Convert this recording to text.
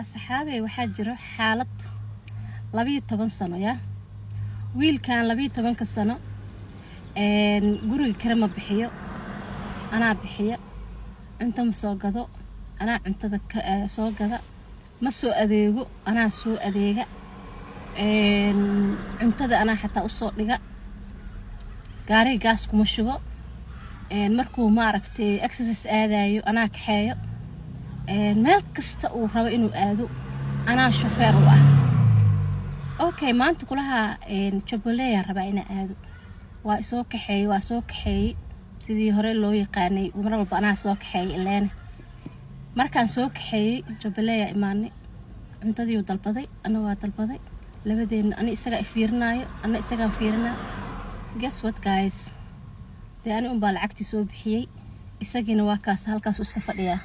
asxaabey waxaa jiro xaalad 12 sano ya wiilkan 12 sano guriga kale ma bixiyo anaa bixiyo inta ma soo gado anaa cuntada soo gada ma soo adeego anaa soo adeega cuntada anaa xataa u soo dhiga gaari gaas kuma shubo markuu ma aragtay exercise aadayo anaa kaxeeyo meel kasta uu rabo inuu aado anaa chauffeur u ah okay maanta kulaha Choboleya raba ina aado waa soo kaxeeyay sidii hore loo yaqaanay mar walba anaa soo kaxeeyay ileen markaan soo kaxeeyay Choboleya imaanay cuntadii uu dalbaday ana waa dalbaday labadeena ani isaga fiirnaayo ana isaga fiirnaa guess what guys de ani un baa lacagti soo bixiyay isagina waa kaas halkaas iska fadhiyaa